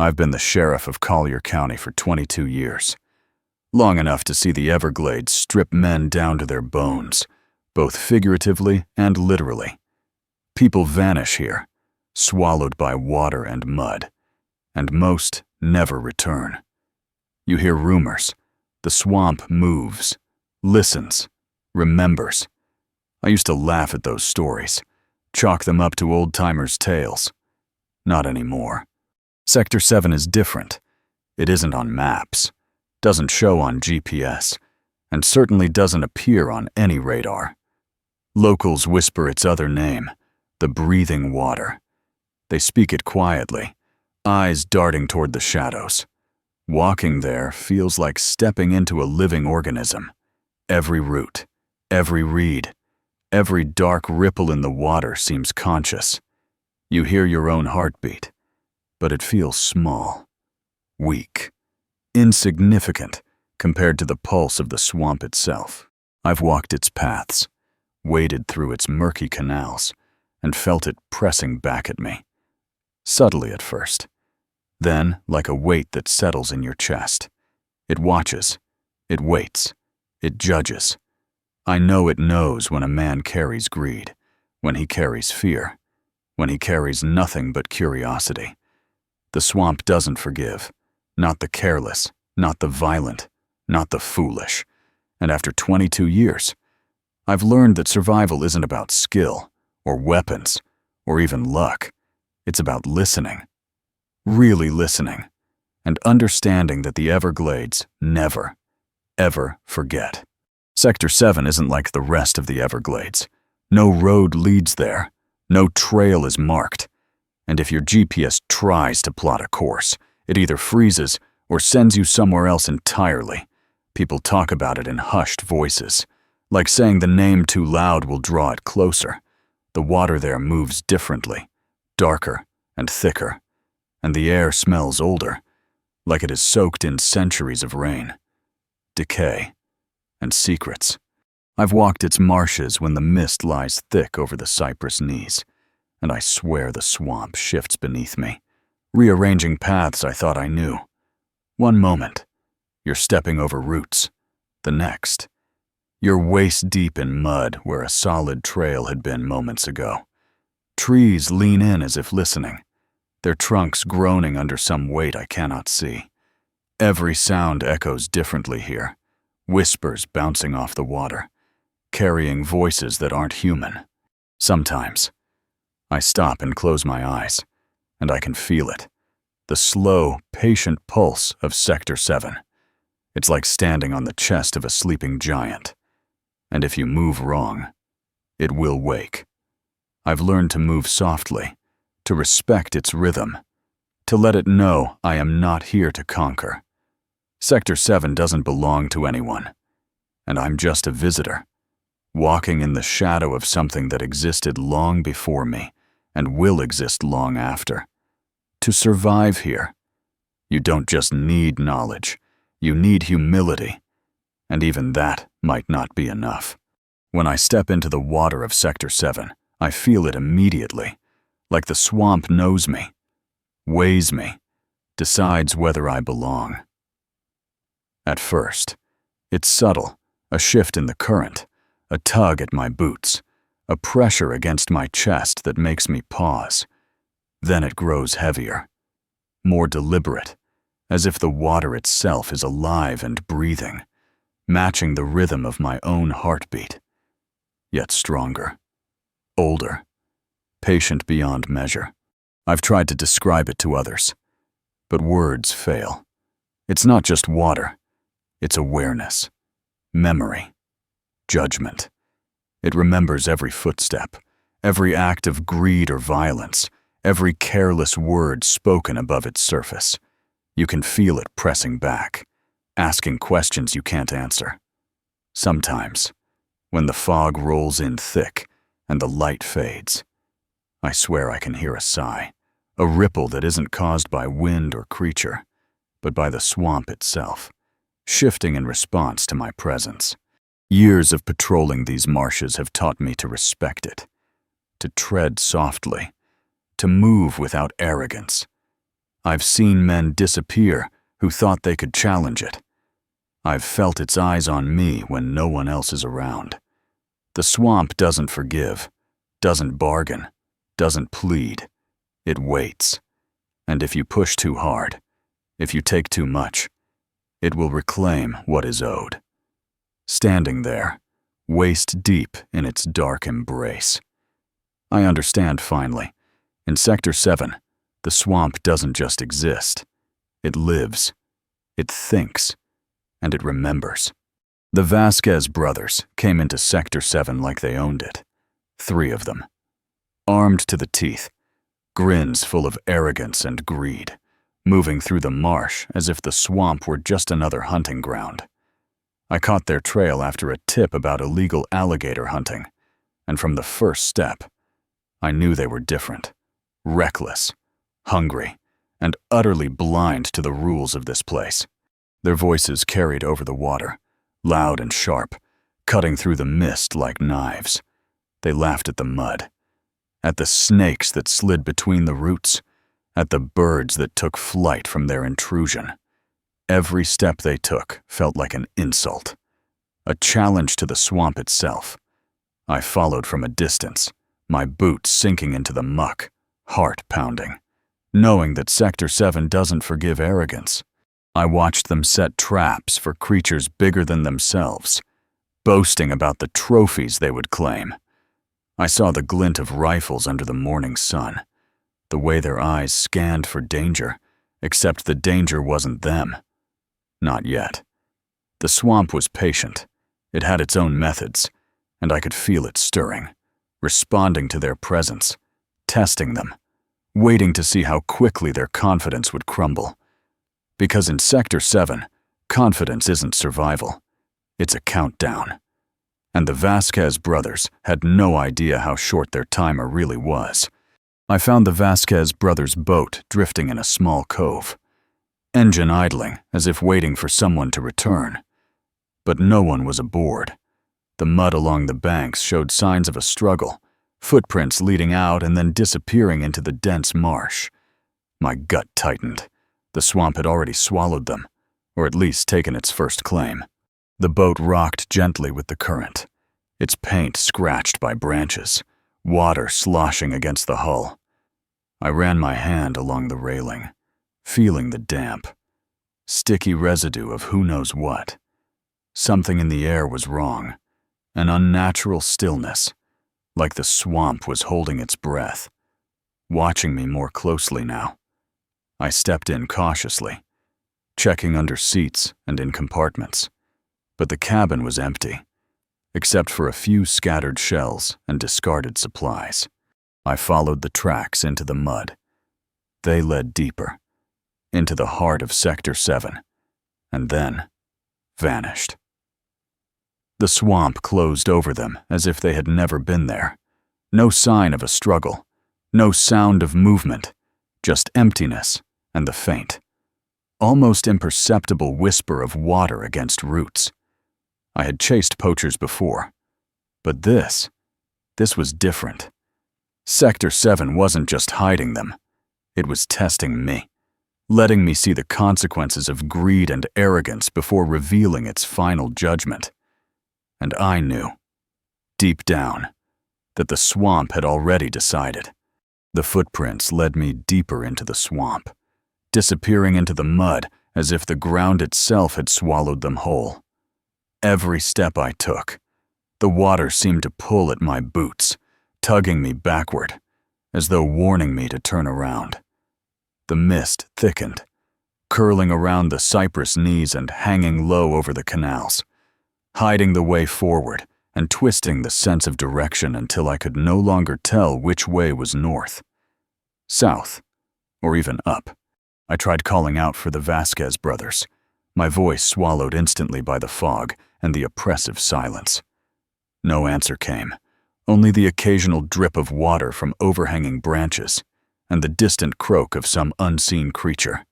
I've been the sheriff of Collier County for 22 years, long enough to see the Everglades strip men down to their bones, both figuratively and literally. People vanish here, swallowed by water and mud, and most never return. You hear rumors. The swamp moves, listens, remembers. I used to laugh at those stories, chalk them up to old-timers' tales. Not anymore. Sector 7 is different. It isn't on maps, doesn't show on GPS, and certainly doesn't appear on any radar. Locals whisper its other name, the breathing water. They speak it quietly, eyes darting toward the shadows. Walking there feels like stepping into a living organism. Every root, every reed, every dark ripple in the water seems conscious. You hear your own heartbeat, but it feels small, weak, insignificant compared to the pulse of the swamp itself. I've walked its paths, waded through its murky canals, and felt it pressing back at me. Subtly at first, then like a weight that settles in your chest. It watches, it waits, it judges. I know it knows when a man carries greed, when he carries fear, when he carries nothing but curiosity. The swamp doesn't forgive, not the careless, not the violent, not the foolish. And after 22 years, I've learned that survival isn't about skill, or weapons, or even luck. It's about listening, really listening, and understanding that the Everglades never, ever forget. Sector 7 isn't like the rest of the Everglades. No road leads there, no trail is marked. And if your GPS tries to plot a course, it either freezes or sends you somewhere else entirely. People talk about it in hushed voices, like saying the name too loud will draw it closer. The water there moves differently, darker and thicker, and the air smells older, like it is soaked in centuries of rain, decay, and secrets. I've walked its marshes when the mist lies thick over the cypress knees, and I swear the swamp shifts beneath me, rearranging paths I thought I knew. One moment, you're stepping over roots. The next, you're waist-deep in mud where a solid trail had been moments ago. Trees lean in as if listening, their trunks groaning under some weight I cannot see. Every sound echoes differently here, whispers bouncing off the water, carrying voices that aren't human. Sometimes, I stop and close my eyes, and I can feel it. The slow, patient pulse of Sector 7. It's like standing on the chest of a sleeping giant. And if you move wrong, it will wake. I've learned to move softly, to respect its rhythm, to let it know I am not here to conquer. Sector 7 doesn't belong to anyone, and I'm just a visitor, walking in the shadow of something that existed long before me and will exist long after. To survive here, you don't just need knowledge, you need humility, and even that might not be enough. When I step into the water of Sector 7, I feel it immediately, like the swamp knows me, weighs me, decides whether I belong. At first, it's subtle, a shift in the current, a tug at my boots, a pressure against my chest that makes me pause. Then it grows heavier, more deliberate, as if the water itself is alive and breathing, matching the rhythm of my own heartbeat. Yet stronger, older, patient beyond measure. I've tried to describe it to others, but words fail. It's not just water, it's awareness, memory, judgment. It remembers every footstep, every act of greed or violence, every careless word spoken above its surface. You can feel it pressing back, asking questions you can't answer. Sometimes, when the fog rolls in thick and the light fades, I swear I can hear a sigh, a ripple that isn't caused by wind or creature, but by the swamp itself, shifting in response to my presence. Years of patrolling these marshes have taught me to respect it, to tread softly, to move without arrogance. I've seen men disappear who thought they could challenge it. I've felt its eyes on me when no one else is around. The swamp doesn't forgive, doesn't bargain, doesn't plead. It waits. And if you push too hard, if you take too much, it will reclaim what is owed. Standing there, waist deep in its dark embrace. I understand finally. In Sector 7, the swamp doesn't just exist. It lives, it thinks, and it remembers. The Vasquez brothers came into Sector 7 like they owned it. 3 of them. Armed to the teeth, grins full of arrogance and greed, moving through the marsh as if the swamp were just another hunting ground. I caught their trail after a tip about illegal alligator hunting, and from the first step, I knew they were different, reckless, hungry, and utterly blind to the rules of this place. Their voices carried over the water, loud and sharp, cutting through the mist like knives. They laughed at the mud, at the snakes that slid between the roots, at the birds that took flight from their intrusion. Every step they took felt like an insult, a challenge to the swamp itself. I followed from a distance, my boots sinking into the muck, heart pounding, knowing that Sector 7 doesn't forgive arrogance. I watched them set traps for creatures bigger than themselves, boasting about the trophies they would claim. I saw the glint of rifles under the morning sun, the way their eyes scanned for danger, except the danger wasn't them. Not yet. The swamp was patient. It had its own methods, and I could feel it stirring, responding to their presence, testing them, waiting to see how quickly their confidence would crumble. Because in Sector 7, confidence isn't survival. It's a countdown. And the Vasquez brothers had no idea how short their timer really was. I found the Vasquez brothers' boat drifting in a small cove, engine idling as if waiting for someone to return. But no one was aboard. The mud along the banks showed signs of a struggle, footprints leading out and then disappearing into the dense marsh. My gut tightened. The swamp had already swallowed them, or at least taken its first claim. The boat rocked gently with the current, its paint scratched by branches, water sloshing against the hull. I ran my hand along the railing, feeling the damp, sticky residue of who knows what. Something in the air was wrong, an unnatural stillness, like the swamp was holding its breath, watching me more closely now. I stepped in cautiously, checking under seats and in compartments, but the cabin was empty, except for a few scattered shells and discarded supplies. I followed the tracks into the mud. They led deeper, into the heart of Sector 7, and then vanished. The swamp closed over them as if they had never been there. No sign of a struggle, no sound of movement, just emptiness and the faint, almost imperceptible whisper of water against roots. I had chased poachers before, but this was different. Sector 7 wasn't just hiding them, it was testing me, letting me see the consequences of greed and arrogance before revealing its final judgment. And I knew, deep down, that the swamp had already decided. The footprints led me deeper into the swamp, disappearing into the mud as if the ground itself had swallowed them whole. Every step I took, the water seemed to pull at my boots, tugging me backward, as though warning me to turn around. The mist thickened, curling around the cypress knees and hanging low over the canals, hiding the way forward and twisting the sense of direction until I could no longer tell which way was north, south, or even up. I tried calling out for the Vasquez brothers, my voice swallowed instantly by the fog and the oppressive silence. No answer came, only the occasional drip of water from overhanging branches and the distant croak of some unseen creature.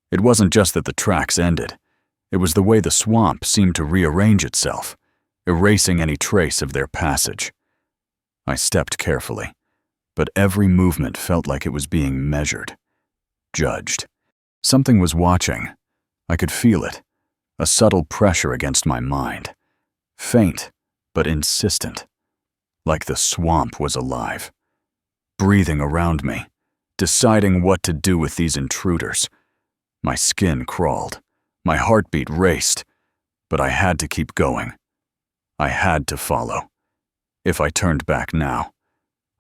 It wasn't just that the tracks ended. It was the way the swamp seemed to rearrange itself, erasing any trace of their passage. I stepped carefully, but every movement felt like it was being measured, judged. Something was watching. I could feel it, a subtle pressure against my mind. Faint, but insistent. Like the swamp was alive. Breathing around me, deciding what to do with these intruders. My skin crawled. My heartbeat raced. But I had to keep going. I had to follow. If I turned back now,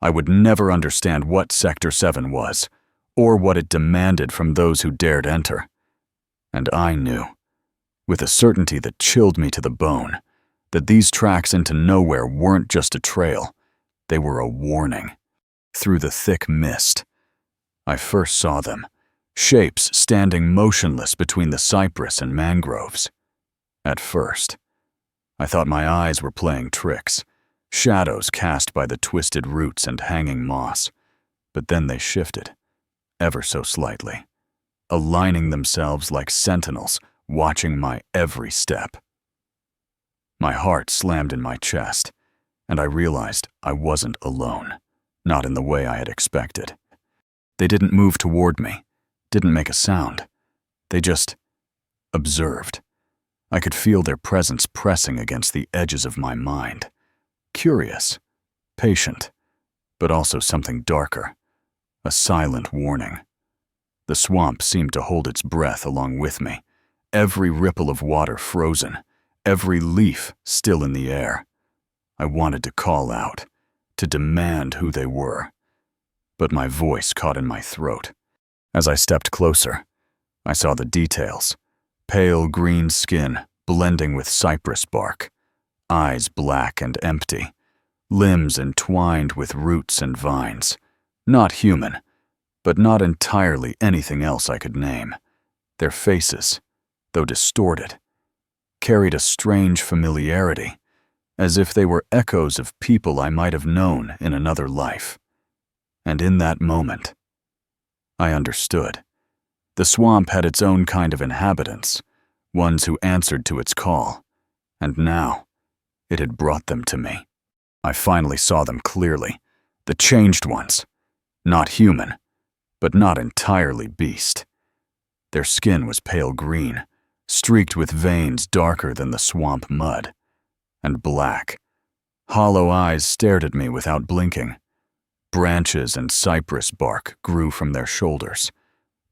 I would never understand what Sector 7 was, or what it demanded from those who dared enter. And I knew, with a certainty that chilled me to the bone, that these tracks into nowhere weren't just a trail, they were a warning. Through the thick mist, I first saw them, shapes standing motionless between the cypress and mangroves. At first, I thought my eyes were playing tricks, shadows cast by the twisted roots and hanging moss, but then they shifted, ever so slightly, aligning themselves like sentinels, watching my every step. My heart slammed in my chest, and I realized I wasn't alone, not in the way I had expected. They didn't move toward me, didn't make a sound. They just observed. I could feel their presence pressing against the edges of my mind. Curious, patient, but also something darker, a silent warning. The swamp seemed to hold its breath along with me, every ripple of water frozen, every leaf still in the air. I wanted to call out, to demand who they were, but my voice caught in my throat. As I stepped closer, I saw the details. Pale green skin blending with cypress bark, eyes black and empty, limbs entwined with roots and vines. Not human, but not entirely anything else I could name. Their faces, though distorted, carried a strange familiarity, as if they were echoes of people I might have known in another life. And in that moment, I understood. The swamp had its own kind of inhabitants, ones who answered to its call, and now it had brought them to me. I finally saw them clearly, the changed ones, not human, but not entirely beast. Their skin was pale green, streaked with veins darker than the swamp mud, and black. Hollow eyes stared at me without blinking. Branches and cypress bark grew from their shoulders,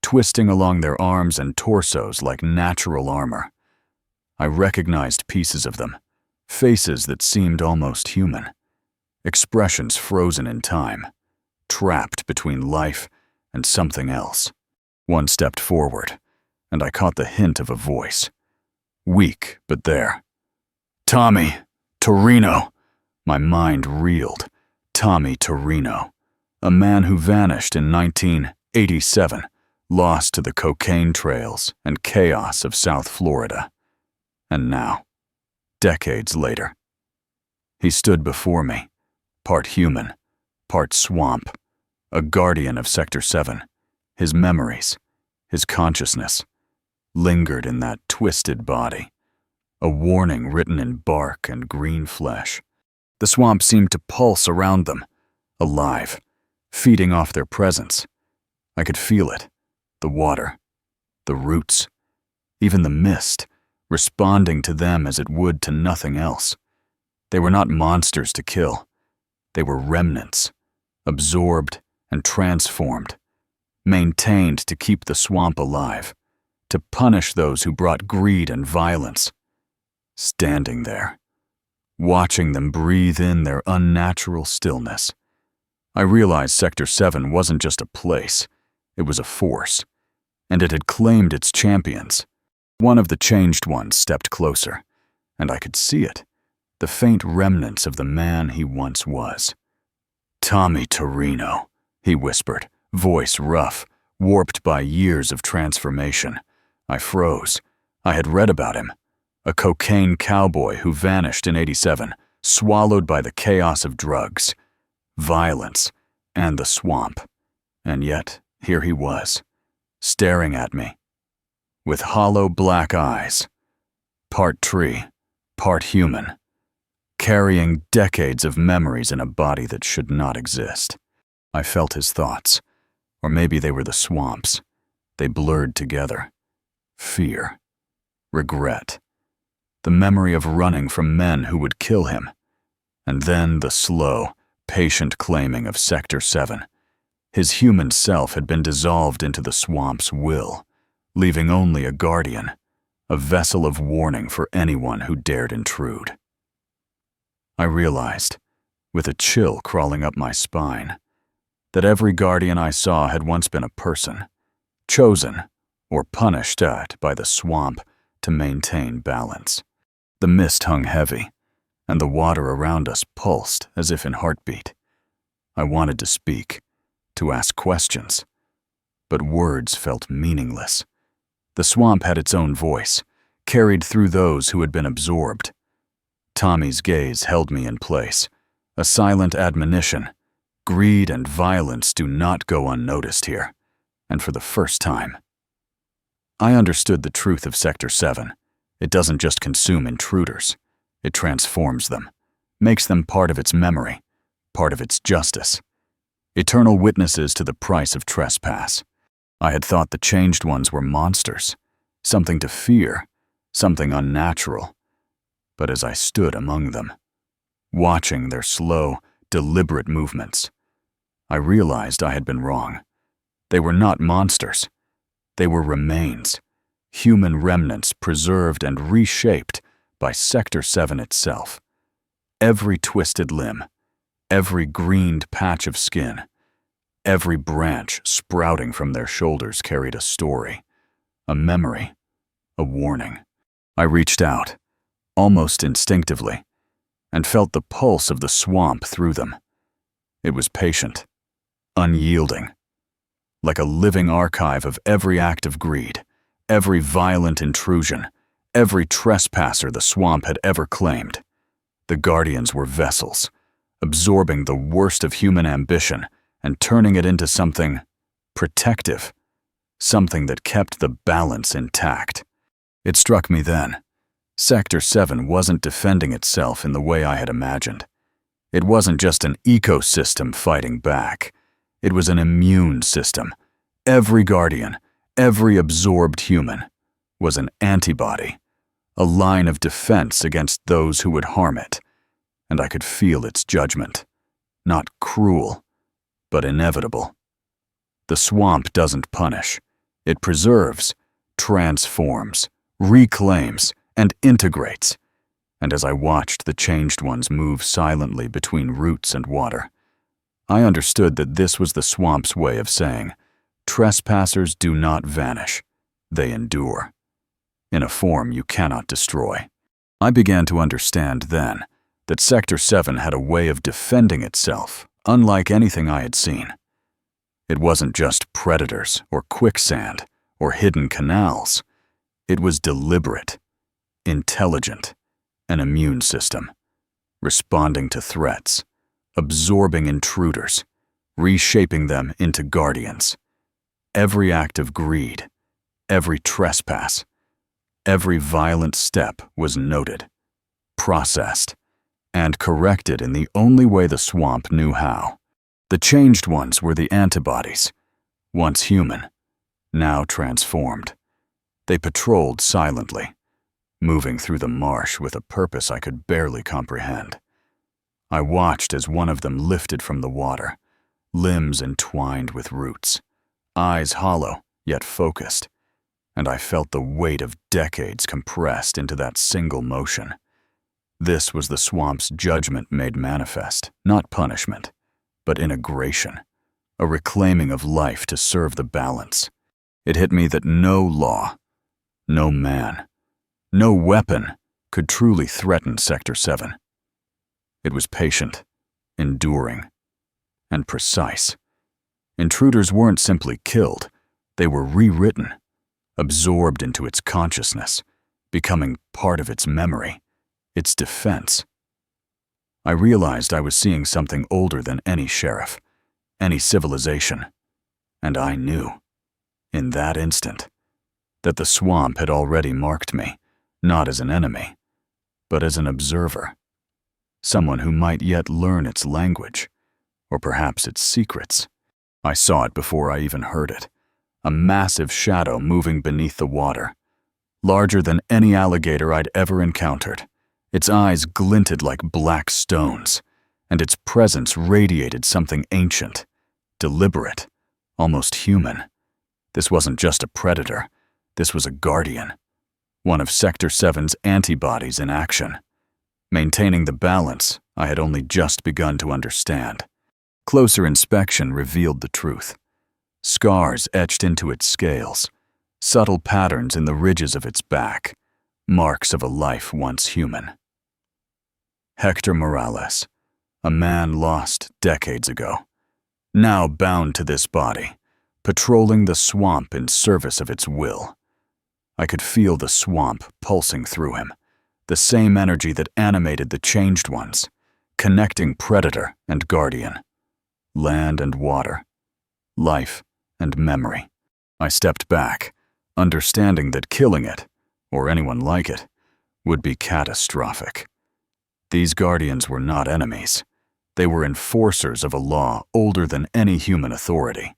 twisting along their arms and torsos like natural armor. I recognized pieces of them, faces that seemed almost human, expressions frozen in time, trapped between life and something else. One stepped forward, and I caught the hint of a voice. Weak, but there. Tommy, Torino. My mind reeled. Tommy Torino, a man who vanished in 1987, lost to the cocaine trails and chaos of South Florida. And now, decades later, he stood before me, part human, part swamp, a guardian of Sector 7. His memories, his consciousness, lingered in that twisted body, a warning written in bark and green flesh. The swamp seemed to pulse around them, alive, feeding off their presence. I could feel it, the water, the roots, even the mist, responding to them as it would to nothing else. They were not monsters to kill. They were remnants, absorbed and transformed, maintained to keep the swamp alive, to punish those who brought greed and violence. Standing there, watching them breathe in their unnatural stillness, I realized Sector 7 wasn't just a place, it was a force, and it had claimed its champions. One of the changed ones stepped closer, and I could see it, the faint remnants of the man he once was. Tommy Torino, he whispered, voice rough, warped by years of transformation. I froze. I had read about him. A cocaine cowboy who vanished in '87, swallowed by the chaos of drugs, violence, and the swamp. And yet, here he was, staring at me, with hollow black eyes, part tree, part human, carrying decades of memories in a body that should not exist. I felt his thoughts, or maybe they were the swamp's, They blurred together. Fear. Regret. The memory of running from men who would kill him. And then the slow, patient claiming of Sector 7. His human self had been dissolved into the swamp's will, leaving only a guardian, a vessel of warning for anyone who dared intrude. I realized, with a chill crawling up my spine, that every guardian I saw had once been a person, chosen or punished at by the swamp to maintain balance. The mist hung heavy, and the water around us pulsed as if in heartbeat. I wanted to speak, to ask questions, but words felt meaningless. The swamp had its own voice, carried through those who had been absorbed. Tommy's gaze held me in place, a silent admonition. Greed and violence do not go unnoticed here, and for the first time. I understood the truth of Sector 7. It doesn't just consume intruders. It transforms them, makes them part of its memory, part of its justice. Eternal witnesses to the price of trespass. I had thought the changed ones were monsters, something to fear, something unnatural. But as I stood among them, watching their slow, deliberate movements, I realized I had been wrong. They were not monsters. They were remains, human remnants preserved and reshaped by Sector 7 itself. Every twisted limb, every greened patch of skin, every branch sprouting from their shoulders carried a story, a memory, a warning. I reached out, almost instinctively, and felt the pulse of the swamp through them. It was patient, unyielding, like a living archive of every act of greed, every violent intrusion, every trespasser the swamp had ever claimed. The guardians were vessels, absorbing the worst of human ambition and turning it into something protective, something that kept the balance intact. It struck me then. Sector 7 wasn't defending itself in the way I had imagined. It wasn't just an ecosystem fighting back. It was an immune system. Every guardian, every absorbed human, was an antibody, a line of defense against those who would harm it, and I could feel its judgment. Not cruel, but inevitable. The swamp doesn't punish. It preserves, transforms, reclaims, and integrates. And as I watched the changed ones move silently between roots and water, I understood that this was the swamp's way of saying, trespassers do not vanish, they endure, in a form you cannot destroy. I began to understand then that Sector 7 had a way of defending itself, unlike anything I had seen. It wasn't just predators or quicksand or hidden canals. It was deliberate, intelligent, an immune system, responding to threats, absorbing intruders, reshaping them into guardians. Every act of greed, every trespass, every violent step was noted, processed, and corrected in the only way the swamp knew how. The changed ones were the antibodies, once human, now transformed. They patrolled silently, moving through the marsh with a purpose I could barely comprehend. I watched as one of them lifted from the water, limbs entwined with roots, eyes hollow yet focused, and I felt the weight of decades compressed into that single motion. This was the swamp's judgment made manifest, not punishment, but integration, a reclaiming of life to serve the balance. It hit me that no law, no man, no weapon could truly threaten Sector 7. It was patient, enduring, and precise. Intruders weren't simply killed, they were rewritten, absorbed into its consciousness, becoming part of its memory, its defense. I realized I was seeing something older than any sheriff, any civilization, and I knew, in that instant, that the swamp had already marked me, not as an enemy, but as an observer, someone who might yet learn its language, or perhaps its secrets. I saw it before I even heard it, a massive shadow moving beneath the water, larger than any alligator I'd ever encountered. Its eyes glinted like black stones, and its presence radiated something ancient, deliberate, almost human. This wasn't just a predator, this was a guardian, one of Sector 7's antibodies in action. Maintaining the balance I had only just begun to understand. Closer inspection revealed the truth. Scars etched into its scales, subtle patterns in the ridges of its back, marks of a life once human. Hector Morales, a man lost decades ago, now bound to this body, patrolling the swamp in service of its will. I could feel the swamp pulsing through him, the same energy that animated the Changed Ones, connecting predator and guardian, land and water, life and memory. I stepped back, understanding that killing it, or anyone like it, would be catastrophic. These guardians were not enemies. They were enforcers of a law older than any human authority.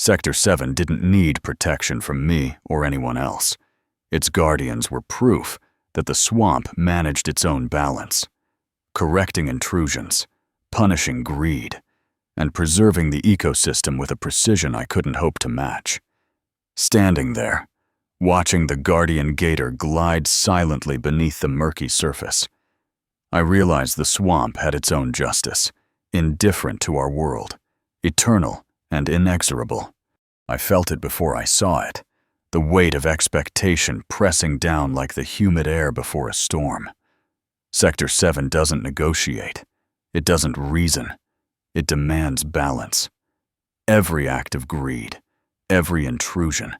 Sector 7 didn't need protection from me or anyone else. Its guardians were proof that the swamp managed its own balance, correcting intrusions, punishing greed, and preserving the ecosystem with a precision I couldn't hope to match. Standing there, watching the guardian gator glide silently beneath the murky surface, I realized the swamp had its own justice, indifferent to our world, eternal and inexorable. I felt it before I saw it, the weight of expectation pressing down like the humid air before a storm. Sector 7 doesn't negotiate. It doesn't reason. It demands balance. Every act of greed, every intrusion,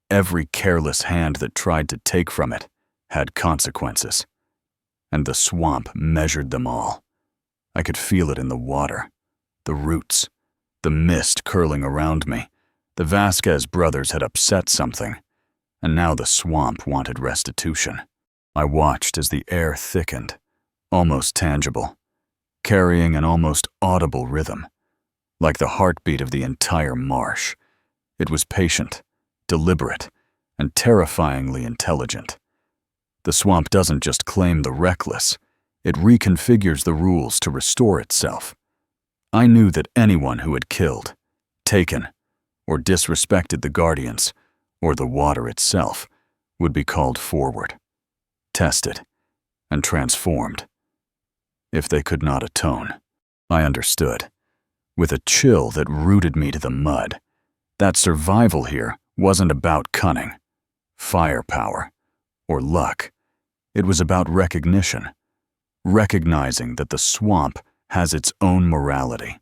every careless hand that tried to take from it had consequences. And the swamp measured them all. I could feel it in the water, the roots, the mist curling around me. The Vasquez brothers had upset something, and now the swamp wanted restitution. I watched as the air thickened, almost tangible, carrying an almost audible rhythm, like the heartbeat of the entire marsh. It was patient, deliberate, and terrifyingly intelligent. The swamp doesn't just claim the reckless, it reconfigures the rules to restore itself. I knew that anyone who had killed, taken, or disrespected the guardians, or the water itself, would be called forward, tested, and transformed. If they could not atone, I understood, with a chill that rooted me to the mud, that survival here wasn't about cunning, firepower, or luck. It was about recognition, recognizing that the swamp has its own morality,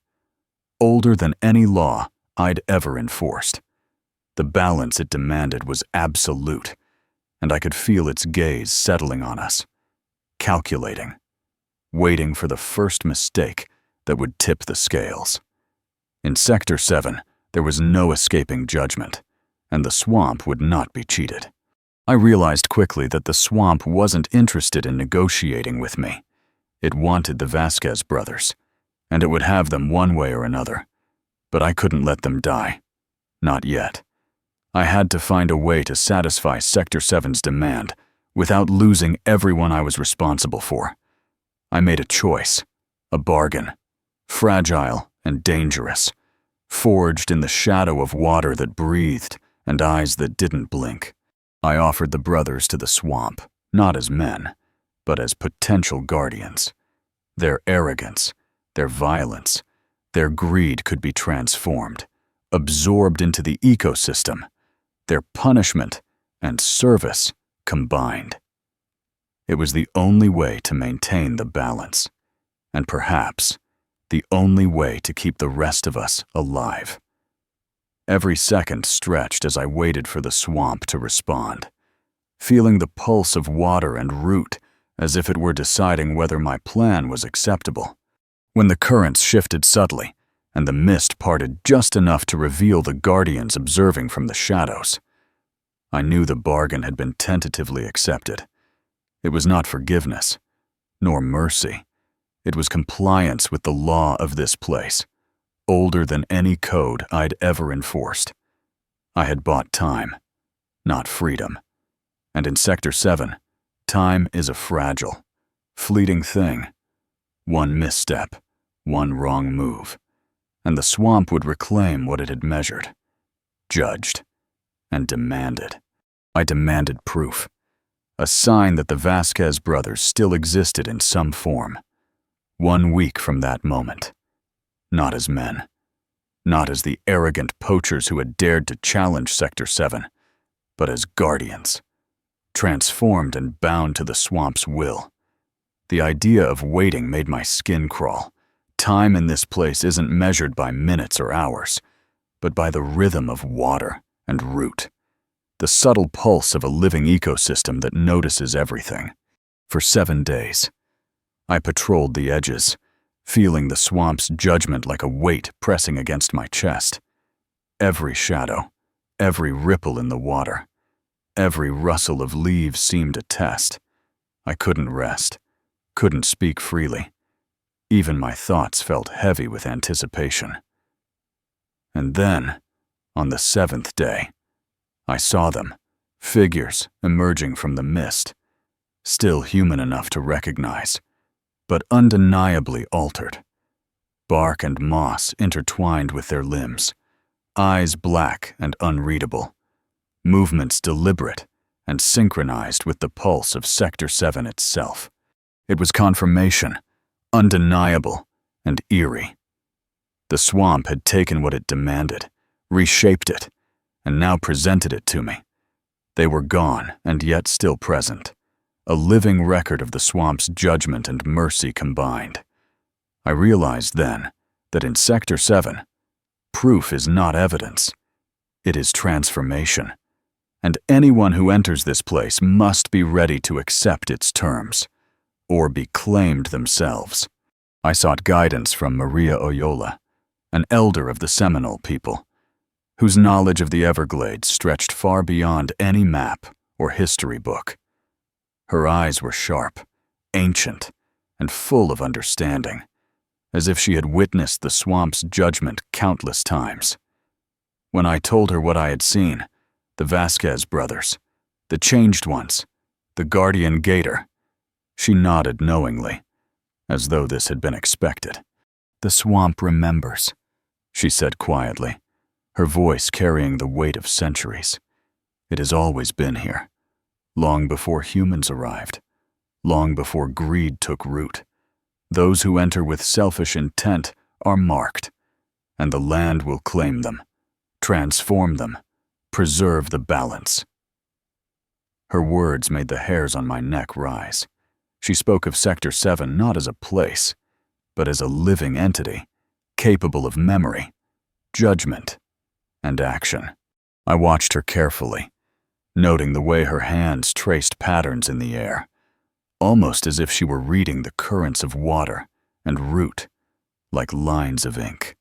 older than any law I'd ever enforced. The balance it demanded was absolute, and I could feel its gaze settling on us, calculating, waiting for the first mistake that would tip the scales. In Sector 7, there was no escaping judgment, and the swamp would not be cheated. I realized quickly that the swamp wasn't interested in negotiating with me. It wanted the Vasquez brothers, and it would have them one way or another. But I couldn't let them die. Not yet. I had to find a way to satisfy Sector 7's demand without losing everyone I was responsible for. I made a choice, a bargain, fragile and dangerous, forged in the shadow of water that breathed and eyes that didn't blink. I offered the brothers to the swamp, not as men, but as potential guardians. Their arrogance, their violence, their greed could be transformed, absorbed into the ecosystem, their punishment and service combined. It was the only way to maintain the balance, and perhaps the only way to keep the rest of us alive. Every second stretched as I waited for the swamp to respond, feeling the pulse of water and root as if it were deciding whether my plan was acceptable. When the currents shifted subtly, and the mist parted just enough to reveal the guardians observing from the shadows, I knew the bargain had been tentatively accepted. It was not forgiveness, nor mercy. It was compliance with the law of this place, older than any code I'd ever enforced. I had bought time, not freedom. And in Sector 7, time is a fragile, fleeting thing. One misstep, one wrong move, and the swamp would reclaim what it had measured, judged, and demanded. I demanded proof, a sign that the Vasquez brothers still existed in some form. 1 week from that moment, not as men, not as the arrogant poachers who had dared to challenge Sector 7, but as guardians, transformed and bound to the swamp's will. The idea of waiting made my skin crawl. Time in this place isn't measured by minutes or hours, but by the rhythm of water and root, the subtle pulse of a living ecosystem that notices everything. For 7 days, I patrolled the edges, feeling the swamp's judgment like a weight pressing against my chest. Every shadow, every ripple in the water, every rustle of leaves seemed a test. I couldn't rest, couldn't speak freely. Even my thoughts felt heavy with anticipation. And then, on the 7th day, I saw them, figures emerging from the mist, still human enough to recognize, but undeniably altered. Bark and moss intertwined with their limbs, eyes black and unreadable, movements deliberate and synchronized with the pulse of Sector 7 itself. It was confirmation, undeniable and eerie. The swamp had taken what it demanded, reshaped it, and now presented it to me. They were gone and yet still present, a living record of the swamp's judgment and mercy combined. I realized then that in Sector 7, proof is not evidence. It is transformation. And anyone who enters this place must be ready to accept its terms, or be claimed themselves. I sought guidance from Maria Oyola, an elder of the Seminole people, whose knowledge of the Everglades stretched far beyond any map or history book. Her eyes were sharp, ancient, and full of understanding, as if she had witnessed the swamp's judgment countless times. When I told her what I had seen, the Vasquez brothers, the changed ones, the guardian gator, she nodded knowingly, as though this had been expected. "The swamp remembers," she said quietly, her voice carrying the weight of centuries. "It has always been here, long before humans arrived, long before greed took root. Those who enter with selfish intent are marked, and the land will claim them, transform them, preserve the balance." Her words made the hairs on my neck rise. She spoke of Sector 7 not as a place, but as a living entity, capable of memory, judgment, and action. I watched her carefully, noting the way her hands traced patterns in the air, almost as if she were reading the currents of water and root, like lines of ink.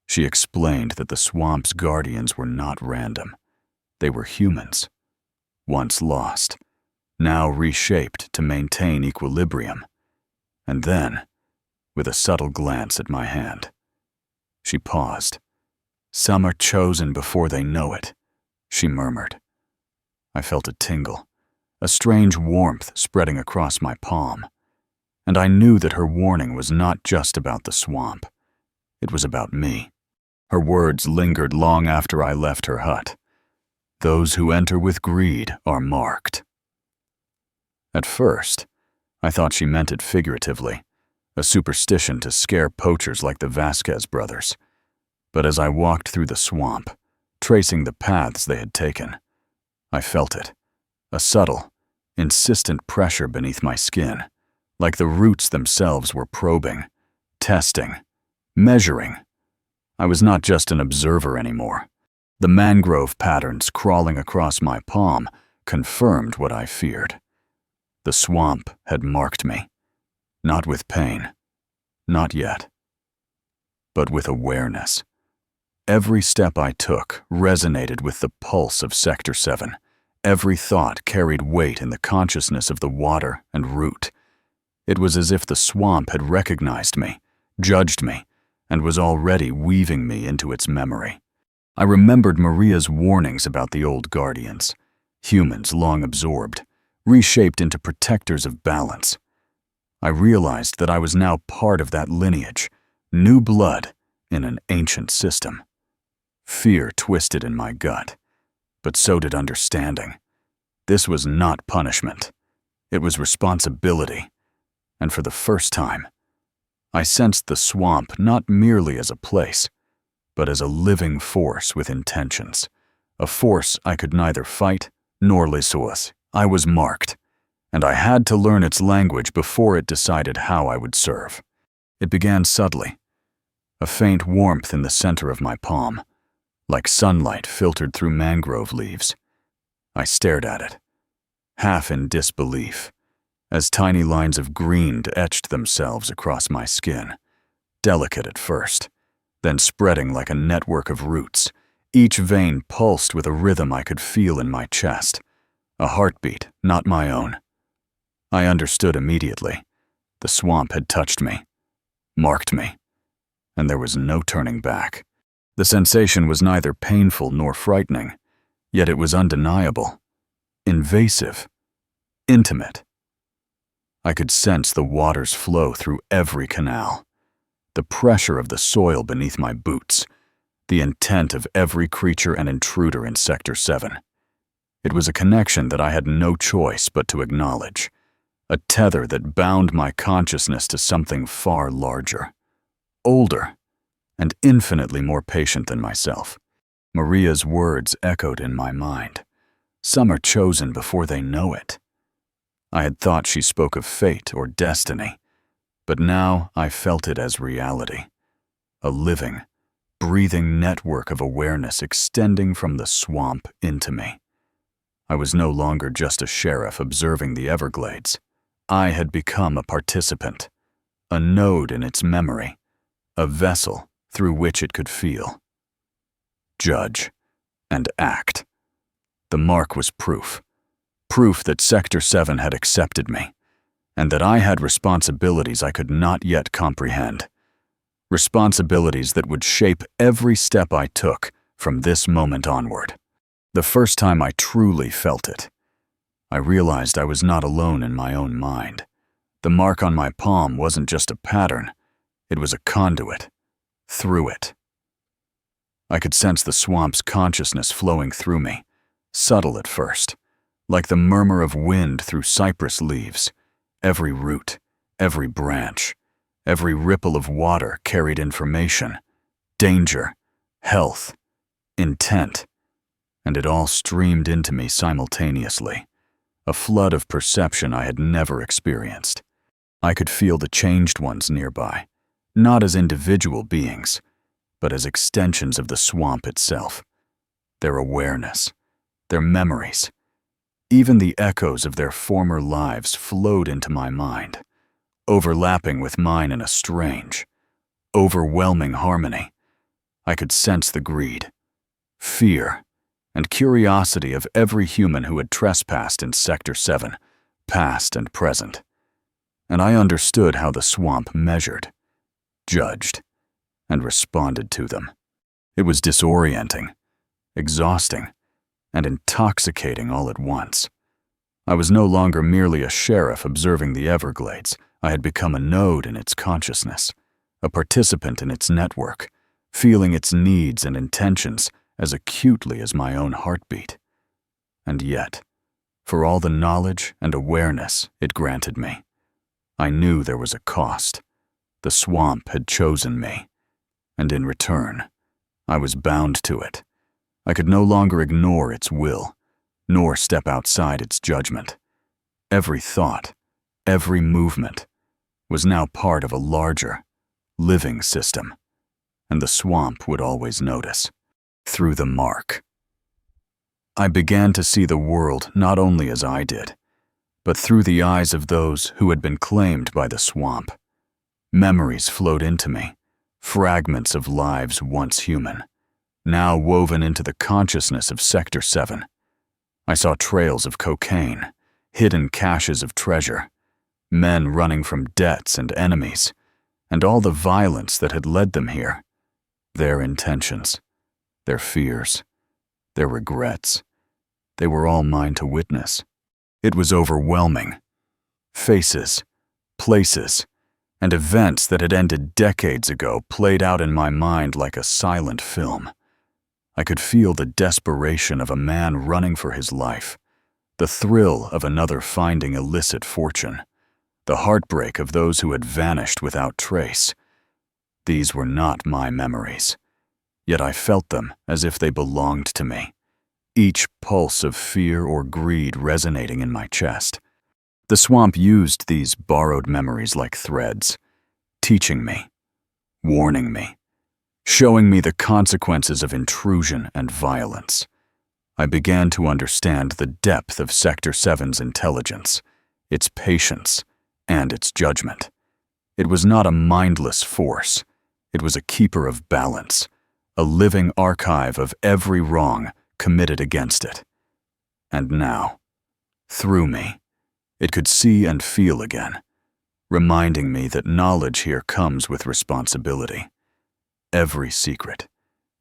She explained that the swamp's guardians were not random. They were humans, once lost, now reshaped to maintain equilibrium. And then, with a subtle glance at my hand, she paused. "Some are chosen before they know it," she murmured. I felt a tingle, a strange warmth spreading across my palm, and I knew that her warning was not just about the swamp. It was about me. Her words lingered long after I left her hut. "Those who enter with greed are marked." At first, I thought she meant it figuratively, a superstition to scare poachers like the Vasquez brothers. But as I walked through the swamp, tracing the paths they had taken, I felt it, a subtle, insistent pressure beneath my skin, like the roots themselves were probing, testing, measuring. I was not just an observer anymore. The mangrove patterns crawling across my palm confirmed what I feared. The swamp had marked me, not with pain, not yet, but with awareness. Every step I took resonated with the pulse of Sector 7. Every thought carried weight in the consciousness of the water and root. It was as if the swamp had recognized me, judged me, and was already weaving me into its memory. I remembered Maria's warnings about the old guardians, humans long absorbed, reshaped into protectors of balance. I realized that I was now part of that lineage, new blood in an ancient system. Fear twisted in my gut, but so did understanding. This was not punishment. It was responsibility. And for the first time, I sensed the swamp not merely as a place, but as a living force with intentions, a force I could neither fight nor lesuas. I was marked, and I had to learn its language before it decided how I would serve. It began subtly, a faint warmth in the center of my palm, like sunlight filtered through mangrove leaves. I stared at it, half in disbelief, as tiny lines of green etched themselves across my skin, delicate at first, then spreading like a network of roots. Each vein pulsed with a rhythm I could feel in my chest, a heartbeat not my own. I understood immediately. The swamp had touched me, marked me, and there was no turning back. The sensation was neither painful nor frightening, yet it was undeniable, invasive, intimate. I could sense the water's flow through every canal, the pressure of the soil beneath my boots, the intent of every creature and intruder in Sector 7. It was a connection that I had no choice but to acknowledge, a tether that bound my consciousness to something far larger, older, and infinitely more patient than myself. Maria's words echoed in my mind. Some are chosen before they know it. I had thought she spoke of fate or destiny, but now I felt it as reality, a living, breathing network of awareness extending from the swamp into me. I was no longer just a sheriff observing the Everglades. I had become a participant, a node in its memory, a vessel through which it could feel, judge, and act. The mark was proof that Sector 7 had accepted me, and that I had responsibilities I could not yet comprehend. Responsibilities that would shape every step I took from this moment onward. The first time I truly felt it, I realized I was not alone in my own mind. The mark on my palm wasn't just a pattern, it was a conduit. Through it, I could sense the swamp's consciousness flowing through me, subtle at first, like the murmur of wind through cypress leaves. Every root, every branch, every ripple of water carried information, danger, health, intent, and it all streamed into me simultaneously, a flood of perception I had never experienced. I could feel the changed ones nearby, not as individual beings, but as extensions of the swamp itself. Their awareness, their memories, even the echoes of their former lives flowed into my mind, overlapping with mine in a strange, overwhelming harmony. I could sense the greed, fear, and curiosity of every human who had trespassed in Sector 7, past and present. And I understood how the swamp measured, judged, and responded to them. It was disorienting, exhausting, and intoxicating all at once. I was no longer merely a sheriff observing the Everglades. I had become a node in its consciousness, a participant in its network, feeling its needs and intentions as acutely as my own heartbeat. And yet, for all the knowledge and awareness it granted me, I knew there was a cost. The swamp had chosen me, and in return, I was bound to it. I could no longer ignore its will, nor step outside its judgment. Every thought, every movement, was now part of a larger, living system, and the swamp would always notice. Through the mark, I began to see the world not only as I did, but through the eyes of those who had been claimed by the swamp. Memories flowed into me, fragments of lives once human, now woven into the consciousness of Sector 7. I saw trails of cocaine, hidden caches of treasure, men running from debts and enemies, and all the violence that had led them here, their intentions. their fears, their regrets. They were all mine to witness. It was overwhelming. Faces, places, and events that had ended decades ago played out in my mind like a silent film. I could feel the desperation of a man running for his life, the thrill of another finding illicit fortune, the heartbreak of those who had vanished without trace. These were not my memories, yet I felt them as if they belonged to me, each pulse of fear or greed resonating in my chest. The swamp used these borrowed memories like threads, teaching me, warning me, showing me the consequences of intrusion and violence. I began to understand the depth of Sector 7's intelligence, its patience, and its judgment. It was not a mindless force. It was a keeper of balance, a living archive of every wrong committed against it. And now, through me, it could see and feel again, reminding me that knowledge here comes with responsibility. Every secret,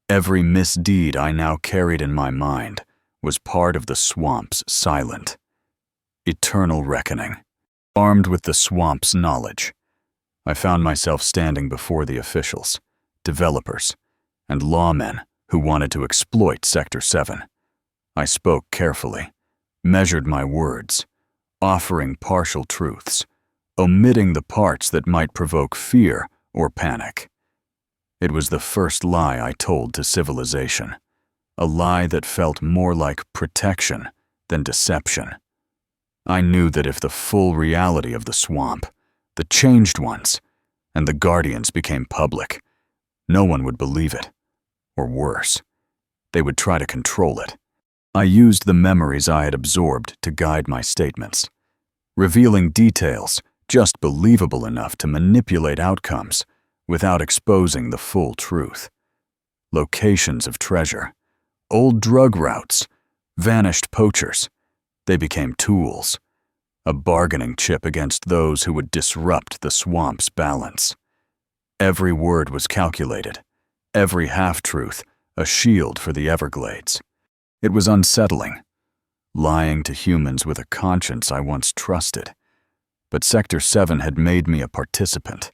every misdeed I now carried in my mind was part of the swamp's silent, eternal reckoning. Armed with the swamp's knowledge, I found myself standing before the officials, developers, and lawmen who wanted to exploit Sector 7. I spoke carefully, measured my words, offering partial truths, omitting the parts that might provoke fear or panic. It was the first lie I told to civilization, a lie that felt more like protection than deception. I knew that if the full reality of the swamp, the changed ones, and the guardians became public, no one would believe it, or worse, they would try to control it. I used the memories I had absorbed to guide my statements, revealing details just believable enough to manipulate outcomes without exposing the full truth. Locations of treasure, old drug routes, vanished poachers, they became tools, a bargaining chip against those who would disrupt the swamp's balance. Every word was calculated, every half-truth a shield for the Everglades. It was unsettling, lying to humans with a conscience I once trusted. But Sector 7 had made me a participant,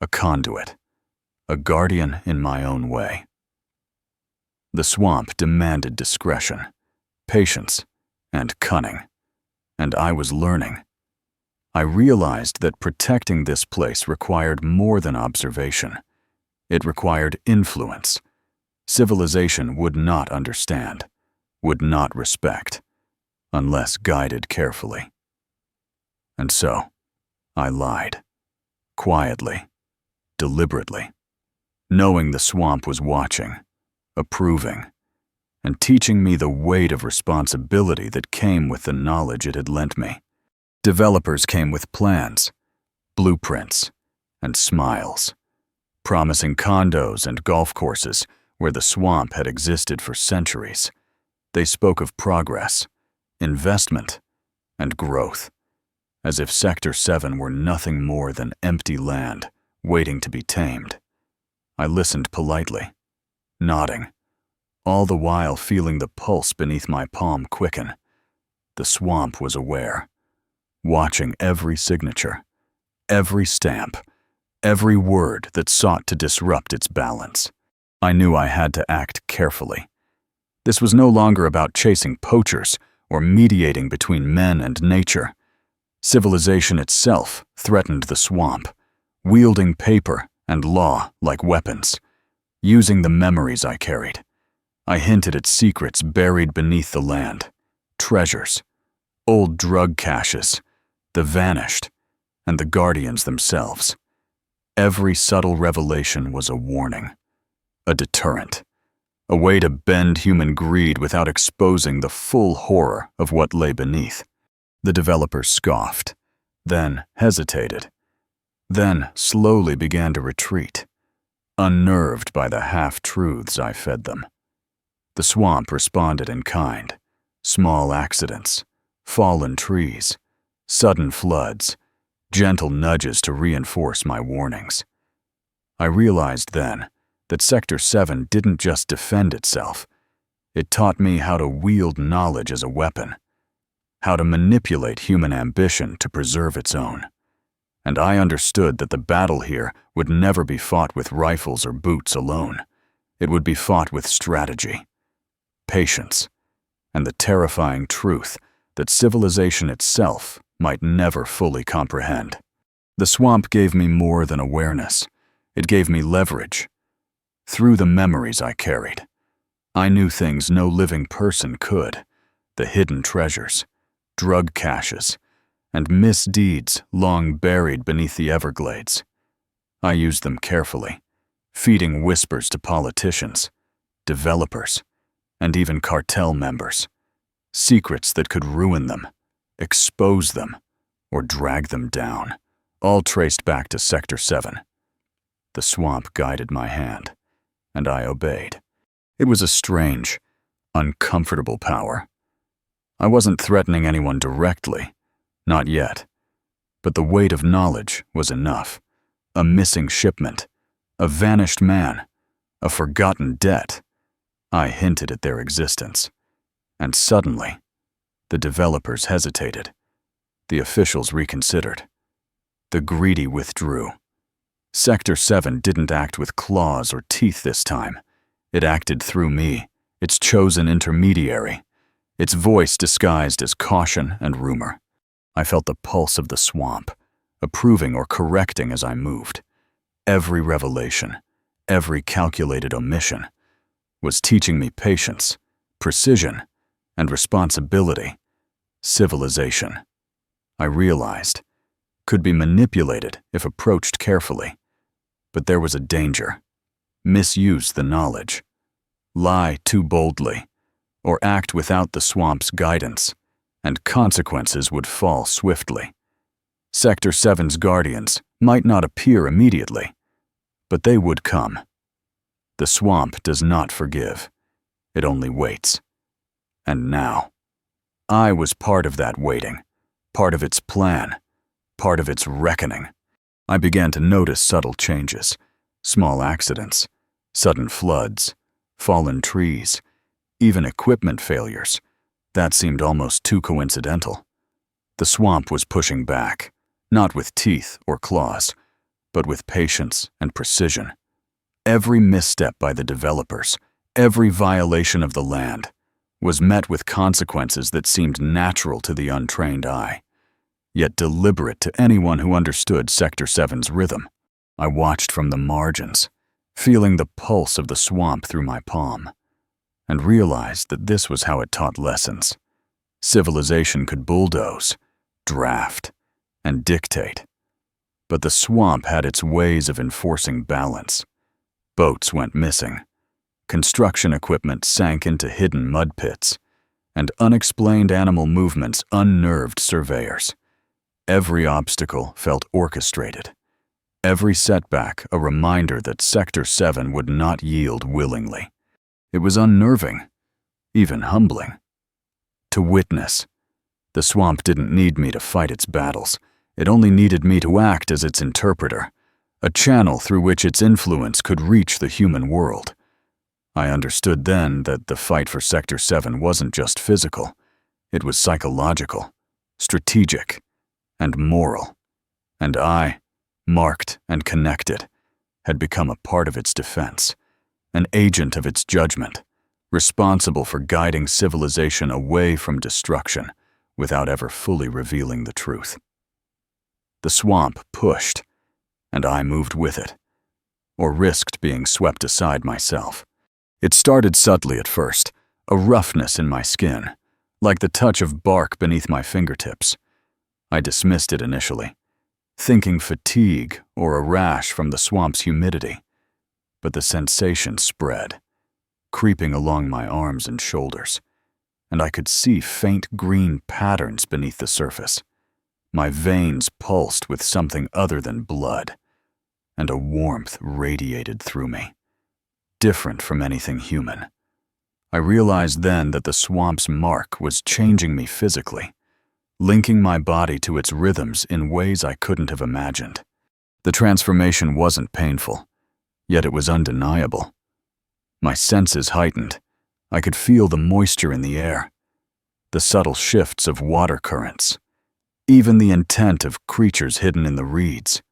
a conduit, a guardian in my own way. The swamp demanded discretion, patience, and cunning, and I was learning. I realized that protecting this place required more than observation. It required influence. Civilization would not understand, would not respect, unless guided carefully. And so, I lied, quietly, deliberately, knowing the swamp was watching, approving, and teaching me the weight of responsibility that came with the knowledge it had lent me. Developers came with plans, blueprints, and smiles, promising condos and golf courses where the swamp had existed for centuries. They spoke of progress, investment, and growth, as if Sector 7 were nothing more than empty land waiting to be tamed. I listened politely, nodding, all the while feeling the pulse beneath my palm quicken. The swamp was aware, watching every signature, every stamp, every word that sought to disrupt its balance. I knew I had to act carefully. This was no longer about chasing poachers or mediating between men and nature. Civilization itself threatened the swamp, wielding paper and law like weapons, using the memories I carried. I hinted at secrets buried beneath the land, treasures, old drug caches, the vanished, and the guardians themselves. Every subtle revelation was a warning, a deterrent, a way to bend human greed without exposing the full horror of what lay beneath. The developers scoffed, then hesitated, then slowly began to retreat, unnerved by the half-truths I fed them. The swamp responded in kind, small accidents, fallen trees, sudden floods, gentle nudges to reinforce my warnings. I realized then that Sector 7 didn't just defend itself. It taught me how to wield knowledge as a weapon, how to manipulate human ambition to preserve its own. And I understood that the battle here would never be fought with rifles or boots alone. It would be fought with strategy, patience, and the terrifying truth that civilization itself might never fully comprehend. The swamp gave me more than awareness. It gave me leverage. Through the memories I carried, I knew things no living person could: the hidden treasures, drug caches, and misdeeds long buried beneath the Everglades. I used them carefully, feeding whispers to politicians, developers, and even cartel members. Secrets that could ruin them, expose them, or drag them down, all traced back to Sector 7. The swamp guided my hand, and I obeyed. It was a strange, uncomfortable power. I wasn't threatening anyone directly, not yet, but the weight of knowledge was enough. A missing shipment, a vanished man, a forgotten debt. I hinted at their existence, and suddenly, the developers hesitated. The officials reconsidered. The greedy withdrew. Sector 7 didn't act with claws or teeth this time. It acted through me, its chosen intermediary, its voice disguised as caution and rumor. I felt the pulse of the swamp, approving or correcting as I moved. Every revelation, every calculated omission, was teaching me patience, precision, and responsibility. Civilization, I realized, could be manipulated if approached carefully. But there was a danger: misuse the knowledge, lie too boldly, or act without the swamp's guidance, and consequences would fall swiftly. Sector 7's guardians might not appear immediately, but they would come. The swamp does not forgive. It only waits. And now, I was part of that waiting, part of its plan, part of its reckoning. I began to notice subtle changes, small accidents, sudden floods, fallen trees, even equipment failures. That seemed almost too coincidental. The swamp was pushing back, not with teeth or claws, but with patience and precision. Every misstep by the developers, every violation of the land, was met with consequences that seemed natural to the untrained eye, yet deliberate to anyone who understood Sector 7's rhythm. I watched from the margins, feeling the pulse of the swamp through my palm, and realized that this was how it taught lessons. Civilization could bulldoze, draft, and dictate, but the swamp had its ways of enforcing balance. Boats went missing, construction equipment sank into hidden mud pits, and unexplained animal movements unnerved surveyors. Every obstacle felt orchestrated, every setback a reminder that Sector 7 would not yield willingly. It was unnerving, even humbling. To witness, the swamp didn't need me to fight its battles. It only needed me to act as its interpreter, a channel through which its influence could reach the human world. I understood then that the fight for Sector 7 wasn't just physical. It was psychological, strategic, and moral. And I, marked and connected, had become a part of its defense, an agent of its judgment, responsible for guiding civilization away from destruction without ever fully revealing the truth. The swamp pushed, and I moved with it, or risked being swept aside myself. It started subtly at first, a roughness in my skin, like the touch of bark beneath my fingertips. I dismissed it initially, thinking fatigue or a rash from the swamp's humidity. But the sensation spread, creeping along my arms and shoulders, and I could see faint green patterns beneath the surface. My veins pulsed with something other than blood, and a warmth radiated through me, different from anything human. I realized then that the swamp's mark was changing me physically, linking my body to its rhythms in ways I couldn't have imagined. The transformation wasn't painful, Yet it was undeniable. My senses heightened. I could feel the moisture in the air, the subtle shifts of water currents, even the intent of creatures hidden in the reeds.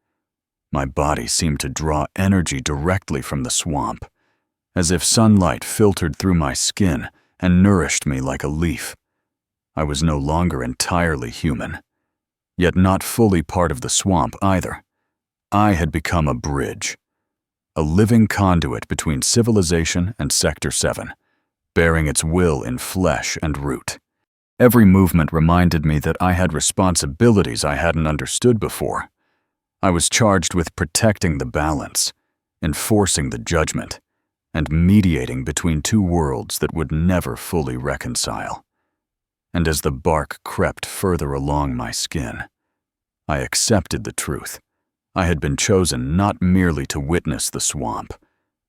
My body seemed to draw energy directly from the swamp, as if sunlight filtered through my skin and nourished me like a leaf. I was no longer entirely human, yet not fully part of the swamp either. I had become a bridge, a living conduit between civilization and Sector 7, bearing its will in flesh and root. Every movement reminded me that I had responsibilities I hadn't understood before. I was charged with protecting the balance, enforcing the judgment, and mediating between two worlds that would never fully reconcile. And as the bark crept further along my skin, I accepted the truth. I had been chosen not merely to witness the swamp,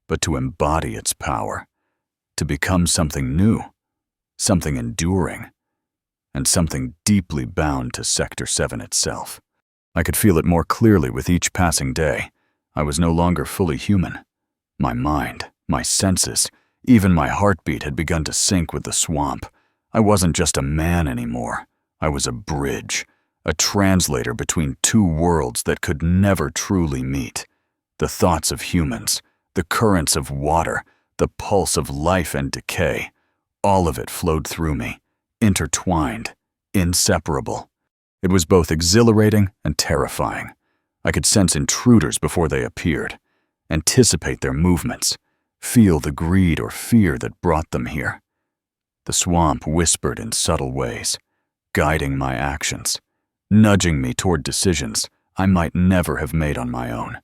but to embody its power, to become something new, something enduring, and something deeply bound to Sector 7 itself. I could feel it more clearly with each passing day. I was no longer fully human. My mind, my senses, even my heartbeat had begun to sync with the swamp. I wasn't just a man anymore. I was a bridge, a translator between two worlds that could never truly meet. The thoughts of humans, the currents of water, the pulse of life and decay, all of it flowed through me, intertwined, inseparable. It was both exhilarating and terrifying. I could sense intruders before they appeared, anticipate their movements, feel the greed or fear that brought them here. The swamp whispered in subtle ways, guiding my actions, nudging me toward decisions I might never have made on my own.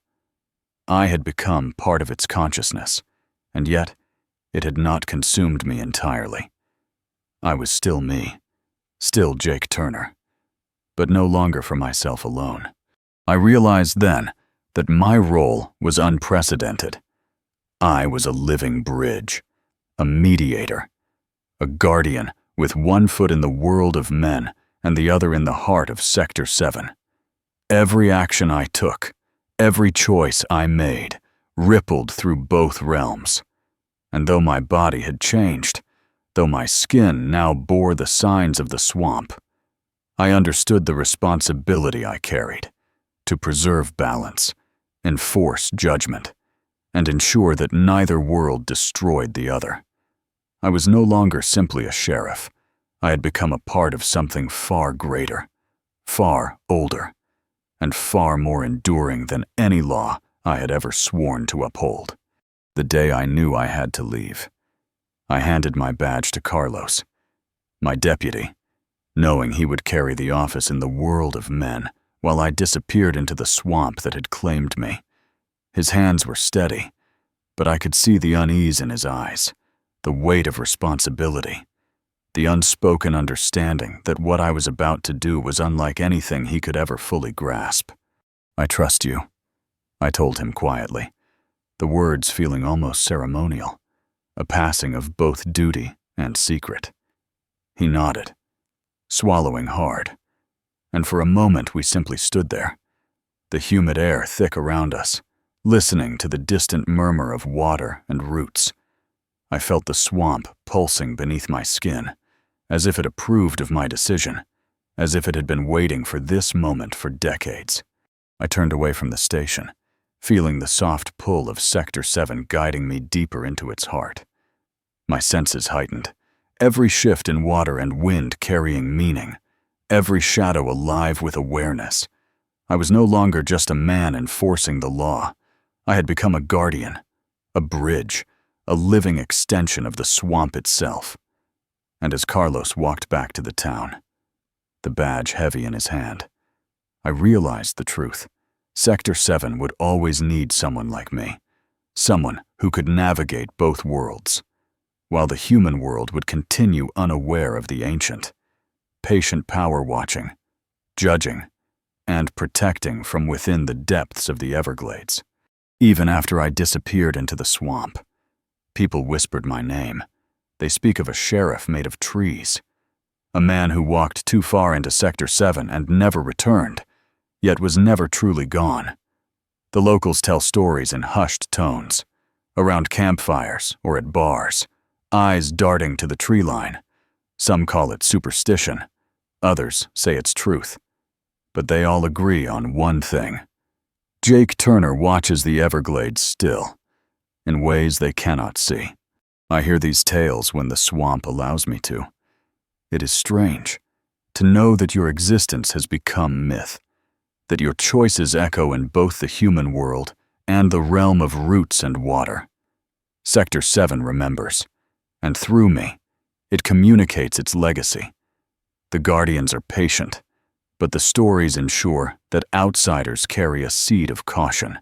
I had become part of its consciousness, and yet it had not consumed me entirely. I was still me, still Jake Turner, but no longer for myself alone. I realized then that my role was unprecedented. I was a living bridge, a mediator, a guardian with one foot in the world of men and the other in the heart of Sector 7. Every action I took, every choice I made, rippled through both realms. And though my body had changed, though my skin now bore the signs of the swamp, I understood the responsibility I carried to preserve balance, enforce judgment, and ensure that neither world destroyed the other. I was no longer simply a sheriff. I had become a part of something far greater, far older, and far more enduring than any law I had ever sworn to uphold. The day I knew I had to leave, I handed my badge to Carlos, my deputy, knowing he would carry the office in the world of men while I disappeared into the swamp that had claimed me. His hands were steady, but I could see the unease in his eyes, the weight of responsibility, the unspoken understanding that what I was about to do was unlike anything he could ever fully grasp. "I trust you," I told him quietly, the words feeling almost ceremonial, a passing of both duty and secret. He nodded, swallowing hard, and for a moment we simply stood there, the humid air thick around us, listening to the distant murmur of water and roots. I felt the swamp pulsing beneath my skin, as if it approved of my decision, as if it had been waiting for this moment for decades. I turned away from the station, feeling the soft pull of Sector 7 guiding me deeper into its heart. My senses heightened, every shift in water and wind carrying meaning, every shadow alive with awareness. I was no longer just a man enforcing the law. I had become a guardian, a bridge, a living extension of the swamp itself. And as Carlos walked back to the town, the badge heavy in his hand, I realized the truth. Sector 7 would always need someone like me, someone who could navigate both worlds, while the human world would continue unaware of the ancient, patient power watching, judging, and protecting from within the depths of the Everglades. Even after I disappeared into the swamp, people whispered my name. They speak of a sheriff made of trees, a man who walked too far into Sector 7 and never returned, yet was never truly gone. The locals tell stories in hushed tones, around campfires or at bars, eyes darting to the tree line. Some call it superstition, others say it's truth. But they all agree on one thing. Jake Turner watches the Everglades still, in ways they cannot see. I hear these tales when the swamp allows me to. It is strange to know that your existence has become myth, that your choices echo in both the human world and the realm of roots and water. Sector 7 remembers, and through me, it communicates its legacy. The Guardians are patient, but the stories ensure that outsiders carry a seed of caution,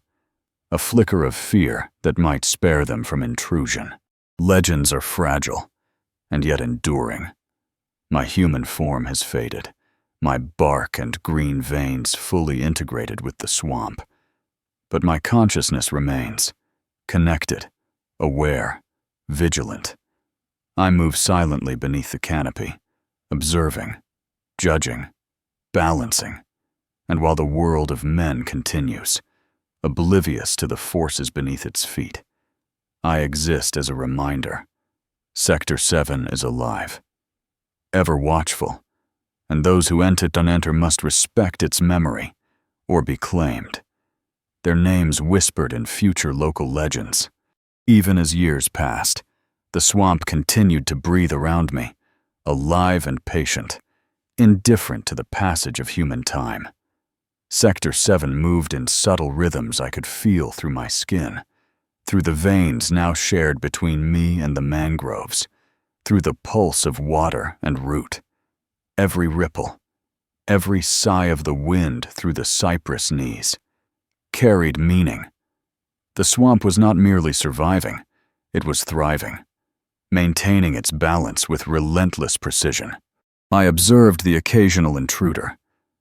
a flicker of fear that might spare them from intrusion. Legends are fragile, and yet enduring. My human form has faded, my bark and green veins fully integrated with the swamp. But my consciousness remains, connected, aware, vigilant. I move silently beneath the canopy, observing, judging, balancing, and while the world of men continues, oblivious to the forces beneath its feet, I exist as a reminder. Sector 7 is alive, ever watchful, and those who enter must respect its memory or be claimed, their names whispered in future local legends. Even as years passed, the swamp continued to breathe around me, alive and patient, indifferent to the passage of human time. Sector 7 moved in subtle rhythms I could feel through my skin, through the veins now shared between me and the mangroves, through the pulse of water and root. Every ripple, every sigh of the wind through the cypress knees, carried meaning. The swamp was not merely surviving, it was thriving, maintaining its balance with relentless precision. I observed the occasional intruder,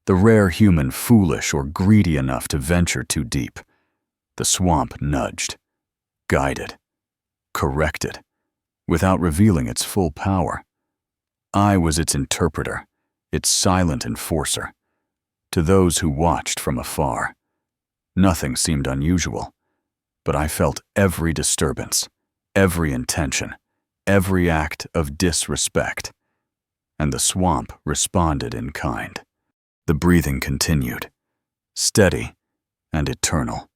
the rare human foolish or greedy enough to venture too deep. The swamp nudged, guided, corrected, without revealing its full power. I was its interpreter, its silent enforcer. To those who watched from afar, nothing seemed unusual, but I felt every disturbance, every intention, every act of disrespect, and the swamp responded in kind. The breathing continued, steady and eternal,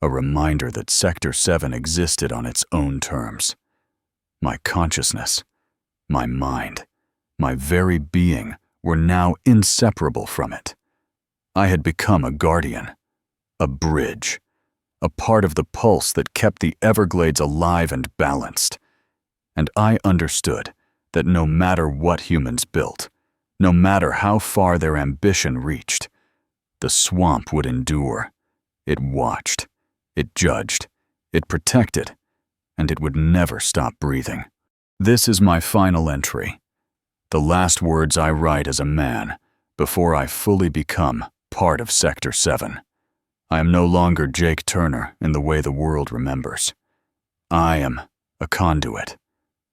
a reminder that Sector 7 existed on its own terms. My consciousness, my mind, my very being were now inseparable from it. I had become a guardian, a bridge, a part of the pulse that kept the Everglades alive and balanced. And I understood that no matter what humans built, no matter how far their ambition reached, the swamp would endure. It watched, it judged, it protected, and it would never stop breathing. This is my final entry, the last words I write as a man before I fully become part of Sector 7. I am no longer Jake Turner in the way the world remembers. I am a conduit,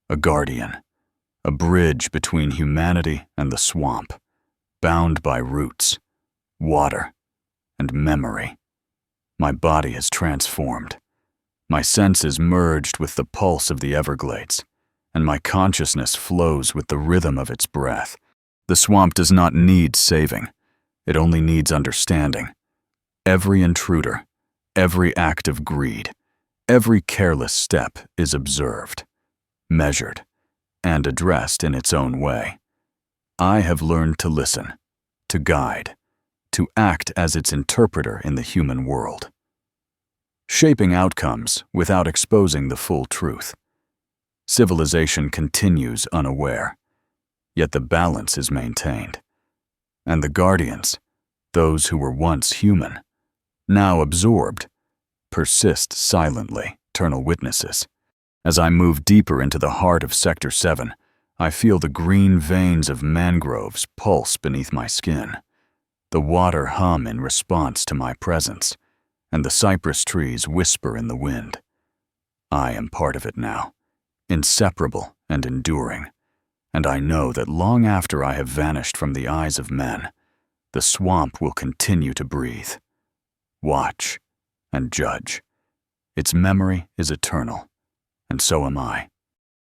a guardian, a bridge between humanity and the swamp, bound by roots, water, and memory. My body is transformed, my senses merged with the pulse of the Everglades, and my consciousness flows with the rhythm of its breath. The swamp does not need saving, it only needs understanding. Every intruder, every act of greed, every careless step is observed, measured, and addressed in its own way. I have learned to listen, to guide, to act as its interpreter in the human world, shaping outcomes without exposing the full truth. Civilization continues unaware, yet the balance is maintained. And the guardians, those who were once human, now absorbed, persist silently, eternal witnesses. As I move deeper into the heart of Sector 7, I feel the green veins of mangroves pulse beneath my skin, the water hum in response to my presence, and the cypress trees whisper in the wind. I am part of it now, inseparable and enduring, and I know that long after I have vanished from the eyes of men, the swamp will continue to breathe, watch, and judge. Its memory is eternal, and so am I.